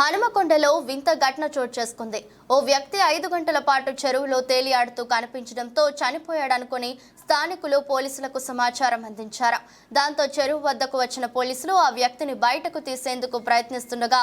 హనుమకొండలో వింత ఘటన చోటు చేసుకుంది. ఓ వ్యక్తి 5 గంటల పాటు చెరువులో తేలియాడుతూ కనిపించడంతో చనిపోయాడనుకుని స్థానికులు పోలీసులకు సమాచారం అందించారు. దాంతో చెరువు వద్దకు వచ్చిన పోలీసులు ఆ వ్యక్తిని బయటకు తీసేందుకు ప్రయత్నిస్తుండగా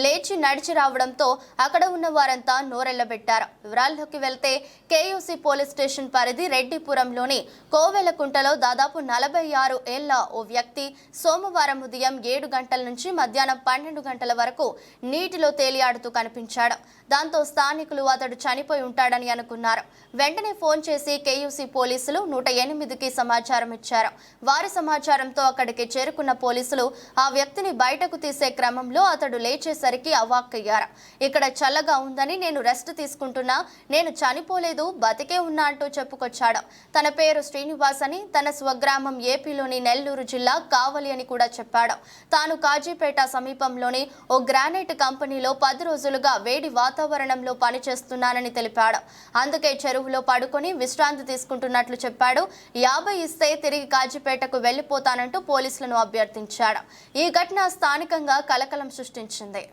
లేచి నడిచి రావడంతో అక్కడ ఉన్న వారంతా నోరెళ్లబెట్టారు. వివరాల్లోకి వెళ్తే కేయూసీ పోలీస్ స్టేషన్ పరిధి రెడ్డిపురంలోని కోవెలకుంటలో దాదాపు 46 ఏళ్ల ఓ వ్యక్తి సోమవారం ఉదయం 7 గంటల నుంచి మధ్యాహ్నం 12 గంటల వరకు నీటిలో తేలియాడుతూ కనిపించాడు. దాంతో స్థానికులు అతడు చనిపోయి ఉంటాడని అనుకున్నారు. వెంటనే ఫోన్ చేసి కేయూసీ పోలీసులు 108కి సమాచారం ఇచ్చారు. వారి సమాచారంతో అక్కడికి చేరుకున్న పోలీసులు ఆ వ్యక్తిని బయటకు తీసే క్రమంలో అతడు లేచేసరికి అవాక్కయ్యారు. ఇక్కడ చల్లగా ఉందని నేను రెస్ట్ తీసుకుంటున్నా, నేను చనిపోలేదు, బతికే ఉన్నా అంటూ చెప్పుకొచ్చాడు. తన పేరు శ్రీనివాస్ అని, తన స్వగ్రామం ఏపీలోని నెల్లూరు జిల్లా కావలి అని కూడా చెప్పాడు. తాను కాజీపేట సమీపంలోని ఓ గ్రానైట్ కంపెనీలో 10 రోజులుగా వేడి వాతావరణంలో పనిచేస్తున్నానని తెలిపాడు. అందుకే చెరువులో పడుకొని విశ్రాంతి తీసుకుంటున్నట్లు చెప్పాడు. 50 ఇస్తే తిరిగి కాజీపేటకు వెళ్లిపోతానంటూ పోలీసులను అభ్యర్థించాడు. ఈ ఘటన స్థానికంగా కలకలం సృష్టించింది.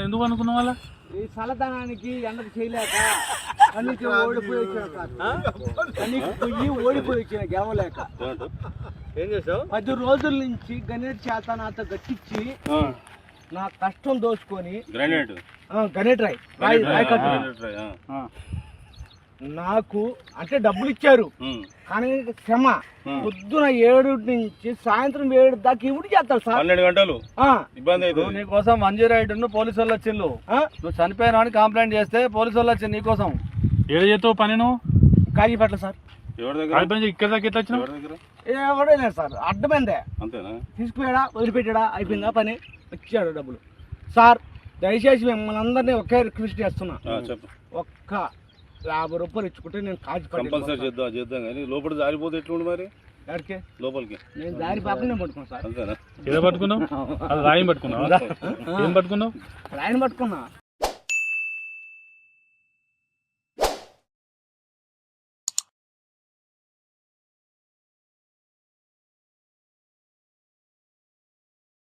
ఎందుకు అనుకున్న వాళ్ళ ఈ చల్లదనానికి ఎండకు చేయలేక కన్నీకి ఓడిపోయి వచ్చాను సార్. కన్నీకి పోయి ఓడిపోయి వచ్చాను గెలవలేక. ఏం చేసావు? 10 రోజుల నుంచి గణేట్ చేత నాతో గట్టించి నా కష్టం దోచుకొని గణేట్ రాయ్ కట్టు నాకు అంటే డబ్బులు ఇచ్చారు, కానీ శ్రమ పొద్దున 7 నుంచి సాయంత్రం 7 దాకా ఇవి చేస్తారు సార్. 12 గంటలు ఇబ్బంది అవుతుంది. నీకోసం 108 పోలీసు వాళ్ళు వచ్చిండు. నువ్వు చనిపోయినా అని కంప్లైంట్ చేస్తే పోలీసు వాళ్ళు వచ్చింది నీకోసం. ఏడు చేస్తావు పని నువ్వు? కాజీపేట సార్. ఇక్కడ దాకా ఎట్లా వచ్చినావు? ఎవడే లేదు సార్, అడ్డమైందే. అంతేనా? తీసుకుపోయాడా, వదిలిపెట్టాడా, అయిపోయిందా పని, ఇచ్చాడు డబ్బులు. సార్ దయచేసి మిమ్మల్ని అందరినీ ఒకే రిక్వెస్ట్ చేస్తున్నా, ఒక్క 50 రూపాయలు ఇచ్చుకుంటే నేను కంపల్సరీ చేద్దాం కానీ లోపల జారిపోతే ఎట్లుండి మరి? ఎక్కడికి లోపలికి నేను దారి పాపనే పట్టుకున్నాను సార్. అంతేనా? ఏదో పట్టుకున్నావు? అది రాయం పట్టుకున్నావు? ఏం పట్టుకున్నావు? రాయని పట్టుకున్నా.